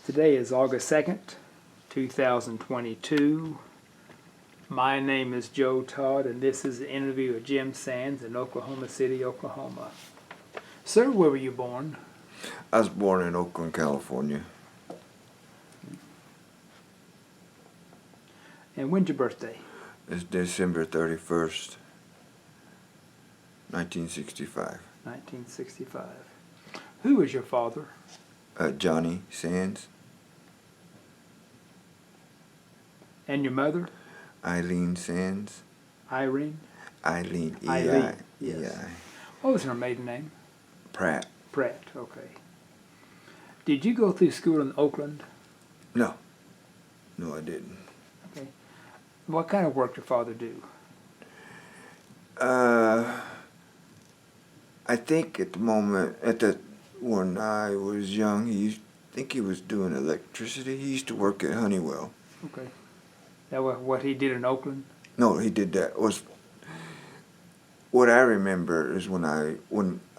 Today is August 2nd, 2022. My name is Joe Todd, and this is an interview with Jim Sands in Oklahoma City, Oklahoma. Sir, where were you born? I was born in Oakland, California. And when's your birthday? It's December 31st, 1965. 1965. Who was your father? Johnny Sands. And your mother? Eileen Sands. Irene? Eileen, Eileen, E-I. yes. E-I. What was her maiden name? Pratt. Pratt, okay. Did you go through school in Oakland? No. No, I didn't. Okay. What kind of work did your father do? I think at the moment, when I was young, I think he was doing electricity. He used to work at Honeywell. Okay. That was what he did in Oakland? No, he did that. What I remember is when I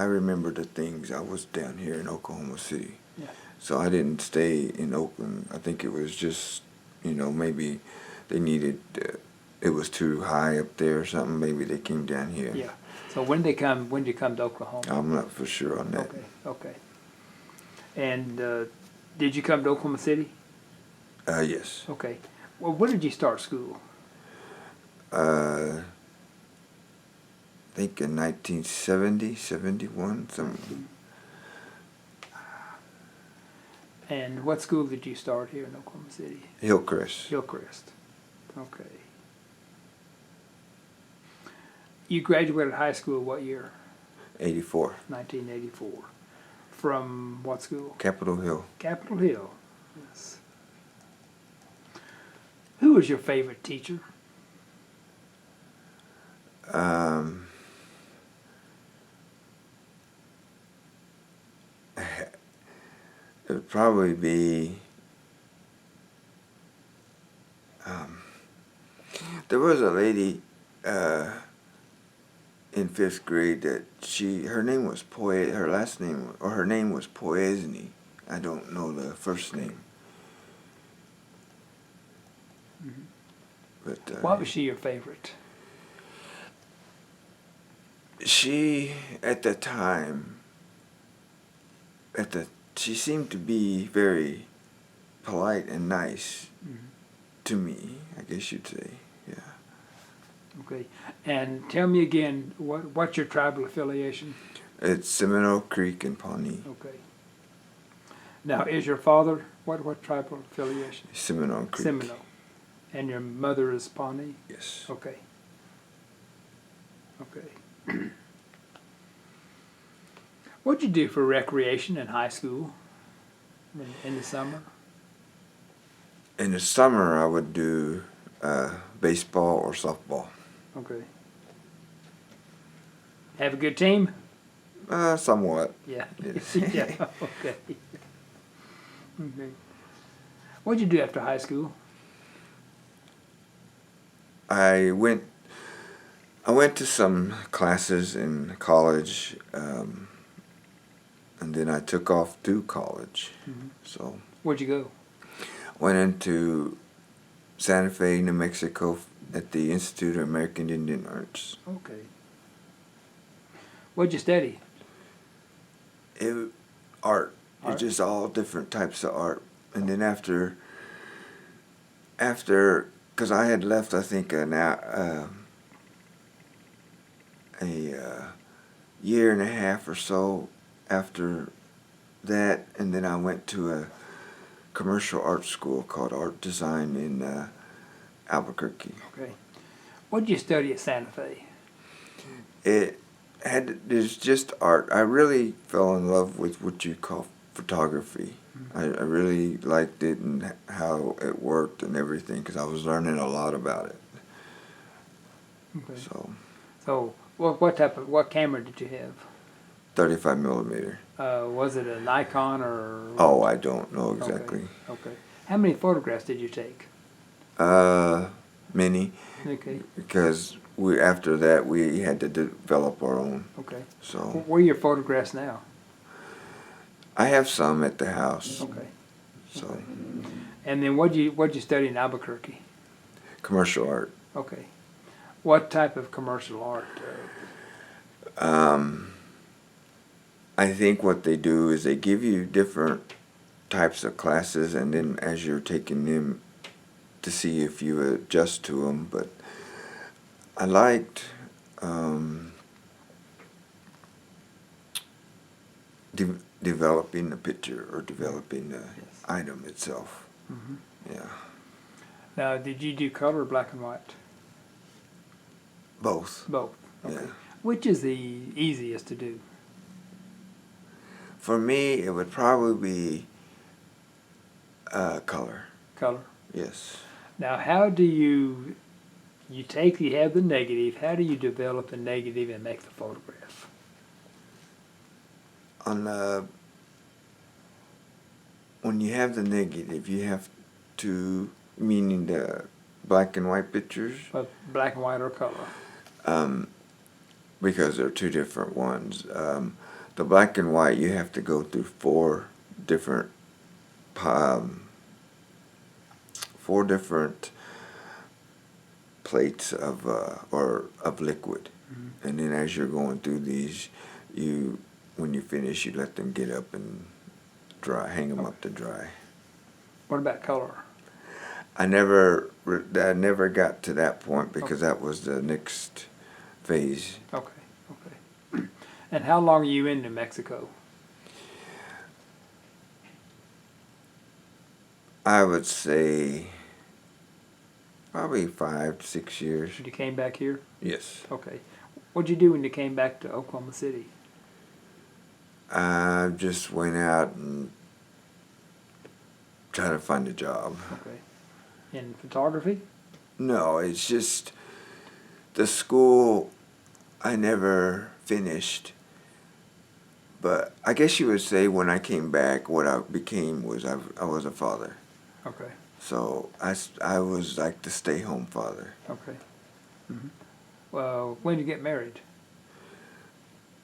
remember the things, I was down here in Oklahoma City. Yeah. So I didn't stay in Oakland. I think it was just, maybe they needed, it was too high up there or something. Maybe they came down here. Yeah. So when did you come to Oklahoma? I'm not for sure on that. Okay, okay. And did you come to Oklahoma City? Yes. Okay. Well, when did you start school? I think in 1970, 71, something. And what school did you start here in Oklahoma City? Hillcrest. Hillcrest. Okay. You graduated high school what year? 84. 1984. From what school? Capitol Hill. Capitol Hill. Yes. Who was your favorite teacher? It would probably be, there was a lady in 5th grade that her name was her name was Poesny. I don't know the first name. Mm-hmm. But Why was she your favorite? She, at the time, she seemed to be very polite and nice to me, I guess you'd say, yeah. Okay. And tell me again, what's your tribal affiliation? It's Seminole-Creek and Pawnee. Okay. Now, is your father, what tribal affiliation? Seminole-Creek. Seminole. And your mother is Pawnee? Yes. Okay. Okay. What'd you do for recreation in high school, in the summer? In the summer, I would do baseball or softball. Okay. Have a good team? Somewhat. Yeah. Yes. Yeah, okay. Okay. What'd you do after high school? I went to some classes in college, and then I took off to college. Mm-hmm. So Where'd you go? went into Santa Fe, New Mexico, at the Institute of American Indian Arts. Okay. What'd you study? Art. Art? It's just all different types of art. And then after, because I had left, I think, a year and a half or so after that, and then I went to a commercial art school called Art Design in Albuquerque. Okay. What'd you study at Santa Fe? There's just art. I really fell in love with what you call photography. Mm-hmm. I really liked it and how it worked and everything, because I was learning a lot about it. Okay. So what camera did you have? 35 millimeter. Was it a Nikon or? Oh, I don't know exactly. Okay. How many photographs did you take? Many. Okay. Because after that we had to develop our own. Okay. So Where are your photographs now? I have some at the house. Okay. So, Okay. And then what'd you study in Albuquerque? commercial art. Okay. What type of commercial art? I think what they do is they give you different types of classes, and then as you're taking them to see if you adjust to them. But I liked developing the picture or developing the item itself. Mm-hmm. Yeah, Now, did you do color, black and white? both. Both. Okay. Yeah. Which is the easiest to do? For me, it would probably be color. Color. Yes. Now, how do you have the negative, how do you develop the negative and make the photograph? When you have the negative, you have to, meaning the black and white pictures, Well, black and white or color? because they're two different ones. The black and white, you have to go through four different plates of liquid, Mm-hmm. and then as you're going through these, when you finish, you let them get up and dry, hang them up to dry. What about color? I never got to that point because that was the next phase. Okay, okay. And how long are you in New Mexico? I would say probably 5 to 6 years. You came back here? Yes. Okay. What'd you do when you came back to Oklahoma City? I just went out and tried to find a job. Okay. In photography? No, it's just the school I never finished. But I guess you would say when I came back, what I became was I was a father. Okay. So I was like the stay-home father. Okay. Mm-hmm. Well, when did you get married?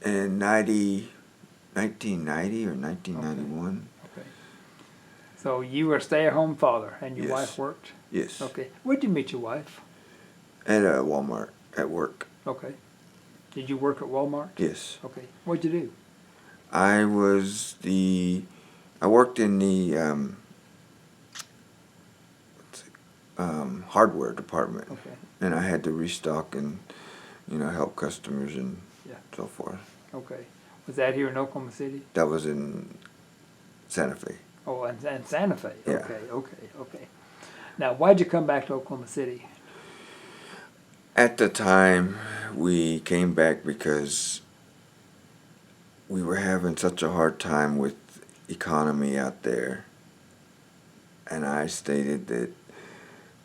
In 1990 or 1991. Okay. So you were a stay-at-home father, and your Yes. wife worked? Yes. Okay. Where'd you meet your wife? At Walmart at work. Okay. Did you work at Walmart? Yes. Okay. What'd you do? I worked in the hardware department. Okay. And I had to restock and, help customers and Yeah. so forth. Okay. Was that here in Oklahoma City? That was in Santa Fe. Oh, and Santa Fe. Yeah. Okay, okay. Now, why'd you come back to Oklahoma City? At the time, we came back because we were having such a hard time with economy out there. And I stated that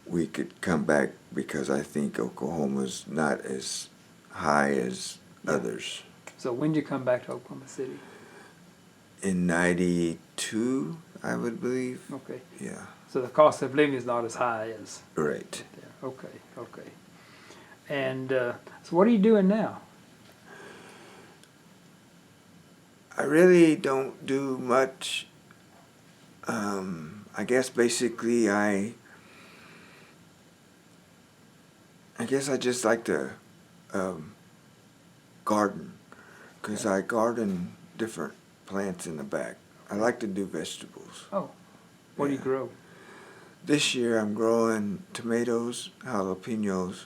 we could come back because I think Oklahoma's not as high as others. So when did you come back to Oklahoma City? In 92, I would believe. Okay. Yeah. So the cost of living is not as high as Right. there. Okay, okay. And so what are you doing now? I really don't do much. I guess basically I just like to garden, because I garden different plants in the back. I like to do vegetables. Oh, what do you Yeah. grow? This year I'm growing tomatoes, jalapenos,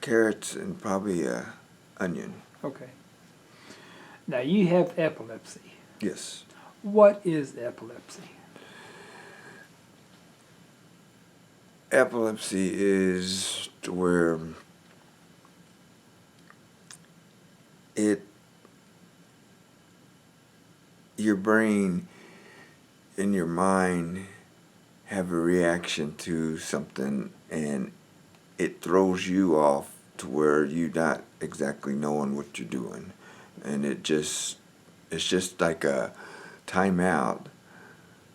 carrots, and probably onion. Okay. Now you have epilepsy. Yes. What is epilepsy? Epilepsy is where your brain and your mind have a reaction to something, and it throws you off to where you're not exactly knowing what you're doing, and it's just like a timeout.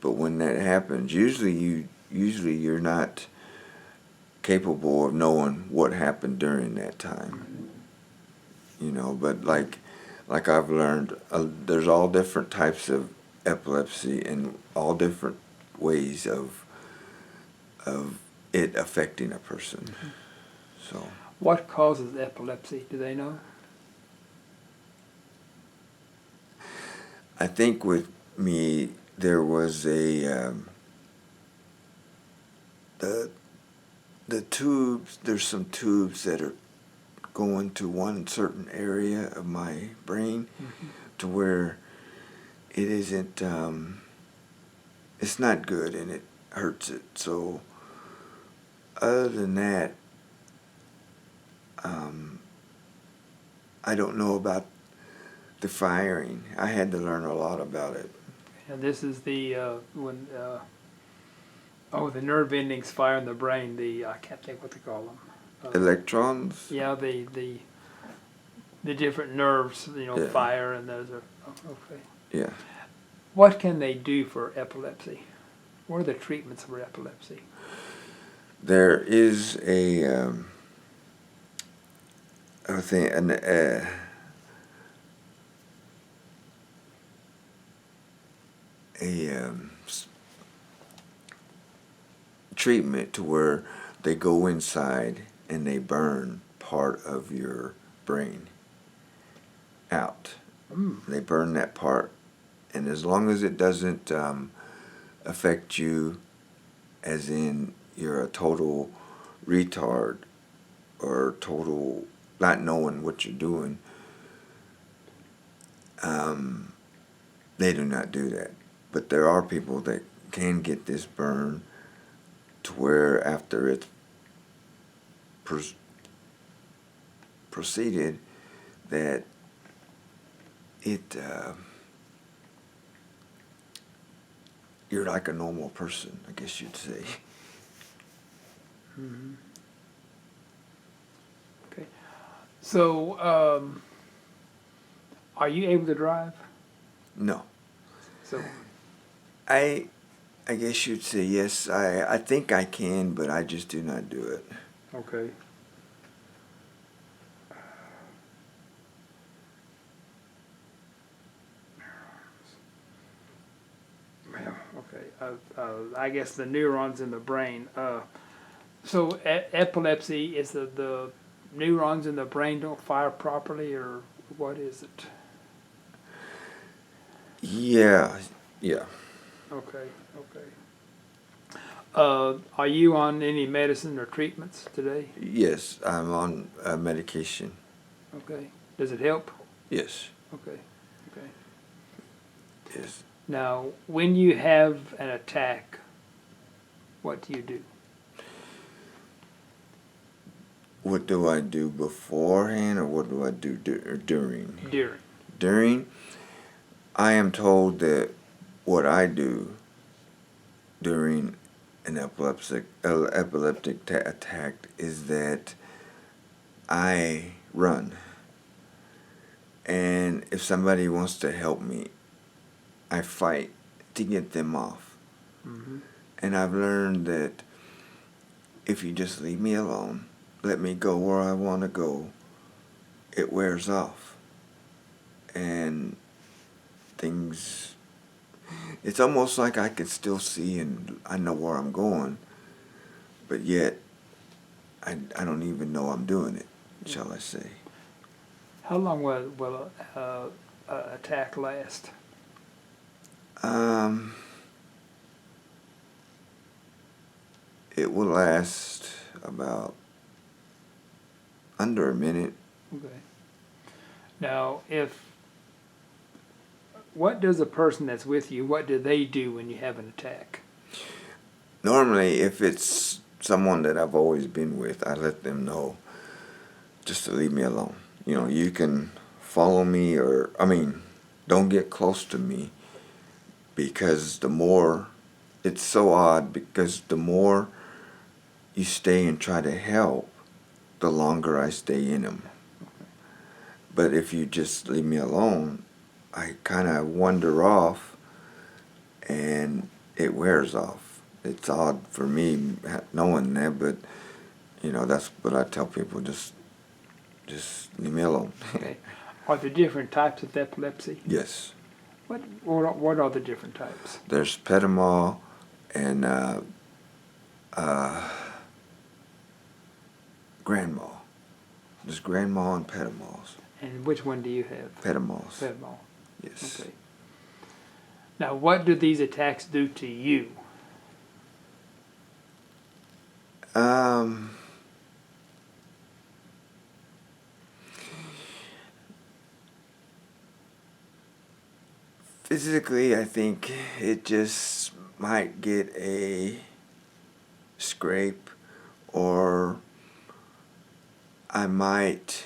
But when that happens, usually you're not capable of knowing what happened during that time. But like I've learned, there's all different types of epilepsy and all different ways of it affecting a person. Mm-hmm. So What causes epilepsy? Do they know? I think with me there was the tubes. There's some tubes that are going to one certain area of my brain, Mm-hmm. to where it isn't. It's not good, and it hurts it. So other than that, I don't know about the firing. I had to learn a lot about it. And this is the the nerve endings fire in the brain. I can't think what they call them. Electrons. Yeah, the different nerves, Yeah. fire, and those are okay. Yeah. What can they do for epilepsy? What are the treatments for epilepsy? There is a thing, treatment to where they go inside and they burn part of your brain out. They burn that part, and as long as it doesn't affect you, as in you're a total retard or total not knowing what you're doing, they do not do that. But there are people that can get this burn to where after it's proceeded, that it you're like a normal person, I guess you'd say. Mm-hmm. Okay. So, are you able to drive? No. So, I guess you'd say yes. I think I can, but I just do not do it. okay. Well, okay. I guess the neurons in the brain. So epilepsy is the neurons in the brain don't fire properly, or what is it? Yeah. Yeah. Okay. Are you on any medicine or treatments today? Yes, I'm on medication. Okay. Does it help? Yes. Okay. Yes. Now, when you have an attack, what do you do? What do I do beforehand, or what do I do during? During. During, I am told that what I do during an epileptic attack is that I run. And if somebody wants to help me, I fight to get them off. Mm-hmm. And I've learned that if you just leave me alone, let me go where I want to go, it wears off. And things, it's almost like I can still see and I know where I'm going, but yet I don't even know I'm doing it, shall I say. How long will an attack last? It will last about under a minute. Okay. Now, what does a person that's with you, what do they do when you have an attack? Normally, if it's someone that I've always been with, I let them know just to leave me alone. You can follow me, don't get close to me, because it's so odd, because the more you stay and try to help, the longer I stay in them. But if you just leave me alone, I kind of wander off and it wears off. It's odd for me knowing that, but that's what I tell people, just leave me alone. Okay. Are there different types of epilepsy? Yes. What are the different types? There's Petamol and Grand Mal. There's Grand Mal and Petit Mal's. And which one do you have? Petit Mal's. Petit Mal. Yes. Okay. Now, what do these attacks do to you? Physically, I think it just might get a scrape, or I might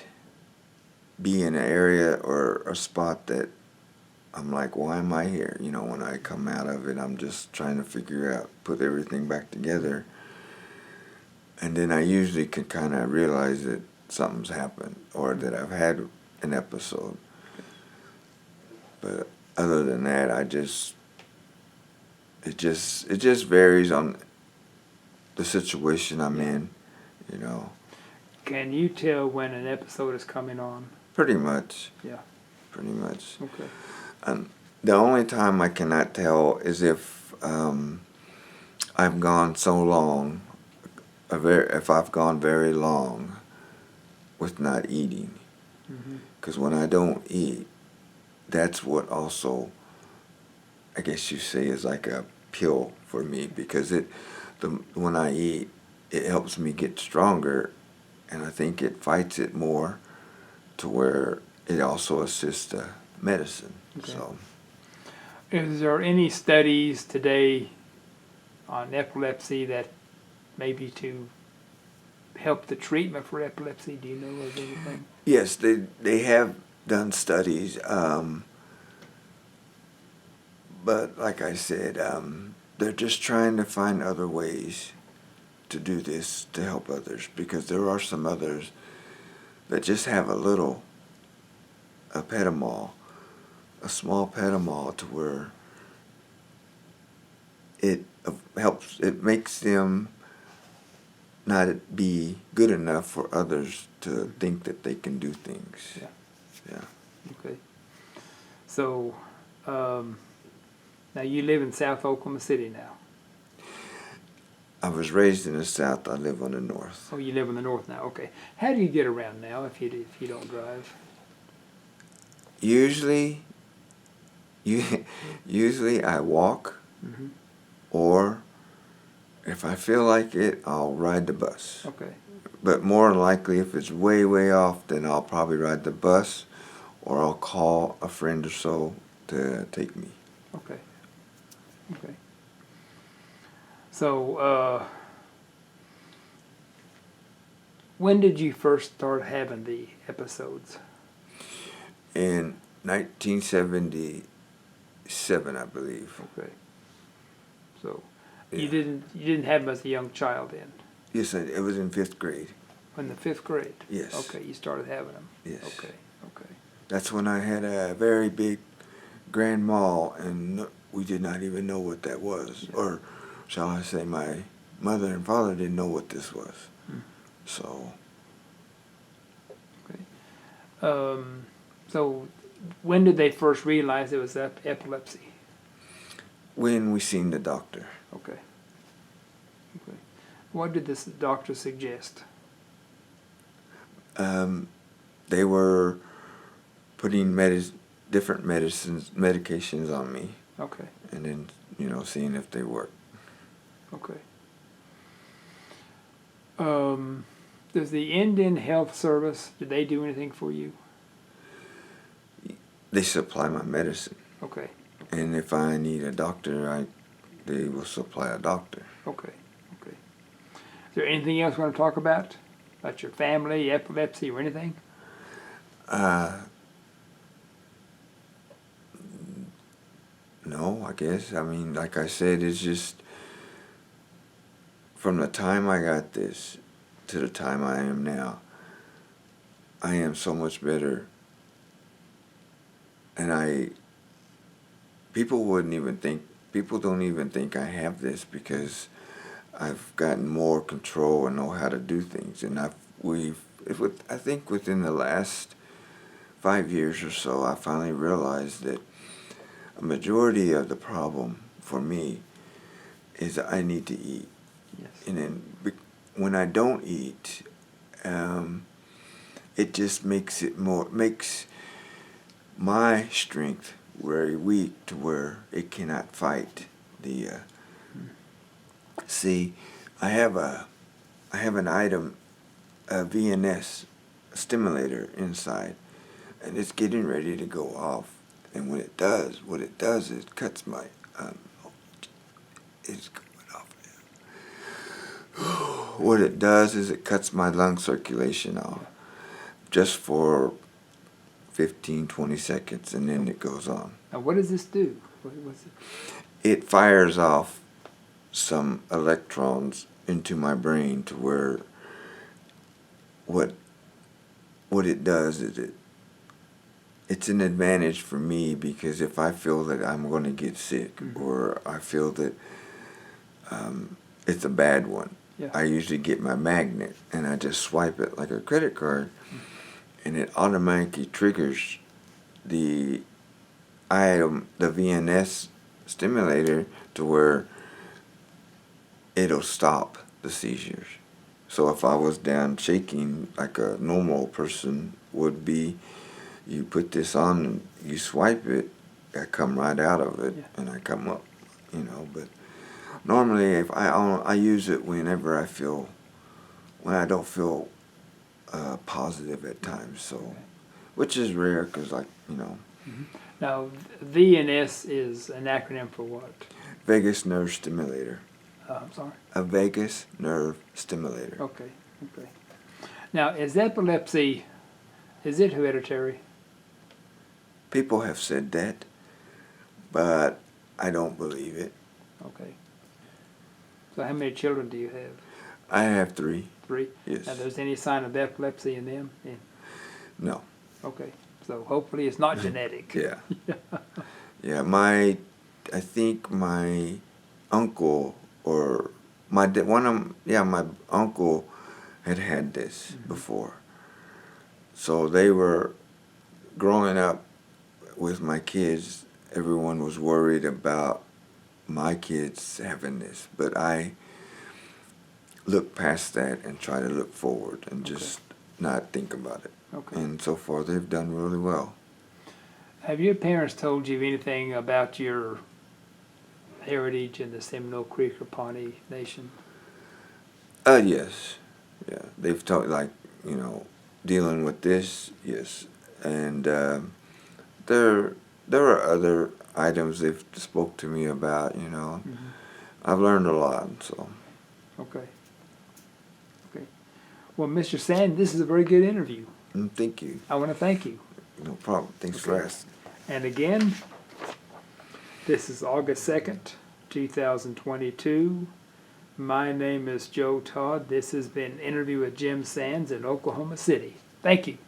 be in an area or a spot that I'm like, why am I here? You know, when I come out of it, I'm just trying to figure out, put everything back together. And then I usually can kind of realize that something's happened or that I've had an episode. But other than that, it just varies on the situation I'm in, you know. Can you tell when an episode is coming on? Pretty much. Yeah. Pretty much. Okay. The only time I cannot tell is if I've gone so long, if I've gone very long with not eating. Because when I don't eat, that's what also, I guess you say, is like a pill for me, because when I eat, it helps me get stronger, and I think it fights it more to where it also assists the medicine. Okay. So, is there any studies today on epilepsy that maybe to help the treatment for epilepsy? Do you know of anything? yes, they have done studies, but like I said, they're just trying to find other ways to do this to help others, because there are some others that just have a petit mal, a small petit mal, to where it helps, it makes them not be good enough for others to think that they can do things. Yeah. Yeah. Okay. So, now you live in South Oklahoma City now. I was raised in the South. I live on the North. Oh, you live in the North now. Okay. How do you get around now if you don't drive? Usually I walk, or if I feel like it, I'll ride the bus. Okay. But more than likely, if it's way, way off, then I'll probably ride the bus, or I'll call a friend or so to take me. Okay. Okay. So, when did you first start having the episodes? In 1977, I believe. Okay. So, Yeah. you didn't have them as a young child then? Yes, it was in 5th grade. In the 5th grade? Yes. Okay, you started having them? Yes. Okay, okay. That's when I had a very big Grand Mal, and we did not even know what that was. Yeah. Or shall I say, my mother and father didn't know what this was. So. Okay. So, when did they first realize it was epilepsy? When we seen the doctor. Okay. Okay. What did this doctor suggest? They were putting different medications on me. Okay. And then, seeing if they work. Okay. Does the Indian Health Service, did they do anything for you? They supply my medicine. Okay. And if I need a doctor, they will supply a doctor. Okay. Okay. Is there anything else you want to talk about? About your family, epilepsy, or anything? No, I guess. I mean, like I said, it's just from the time I got this to the time I am now, I am so much better. And people don't even think I have this, because I've gotten more control and know how to do things. And I think within the last 5 years or so, I finally realized that a majority of the problem for me is I need to eat. Yes. And then when I don't eat, it just makes my strength very weak to where it cannot fight the. See, I have an item, a VNS Stimulator inside, and it's getting ready to go off. And when it does, what it does is it cuts my. It's going off now. What it does is it cuts my lung circulation off, just for 15, 20 seconds, and then it goes on. Now, what does this do? What's it? It fires off some electrons into my brain to where what it does is it's an advantage for me, because if I feel that I'm going to get sick, Mm-hmm. or I feel that it's a bad one, Yeah. I usually get my magnet and I just swipe it like a credit card, and it automatically triggers the item, the VNS stimulator, to where it'll stop the seizures. So if I was down shaking like a normal person would be, you put this on and you swipe it, I come right out of it, Yeah. and I come up, but normally if I use it whenever when I don't feel positive at times, so, Okay. which is rare, because Now, VNS is an acronym for what? vagus nerve stimulator. I'm sorry. A vagus nerve stimulator. Okay, okay. Now, is epilepsy, is it hereditary? People have said that, but I don't believe it. Okay. So how many children do you have? I have 3. 3? Yes. Now, there's any sign of epilepsy in them? Yeah. No. Okay. So hopefully it's not genetic. Yeah. Yeah. I think my uncle, or my uncle had this before. So they were growing up with my kids. Everyone was worried about my kids having this, but I look past that and try to look forward and just not think about it. Okay. And so far, they've done really well. Have your parents told you anything about your heritage in the Seminole-Creek or Pawnee Nation? Yes. Yeah. They've talked, dealing with this, yes. And there are other items they've spoke to me about, Mm-hmm. I've learned a lot, so. Okay. Okay. Well, Mr. Sand, this is a very good interview. Thank you. I want to thank you. No problem. Thanks for Okay. asking. And again, this is August 2nd, 2022. My name is Joe Todd. This has been an interview with Jim Sands in Oklahoma City. Thank you.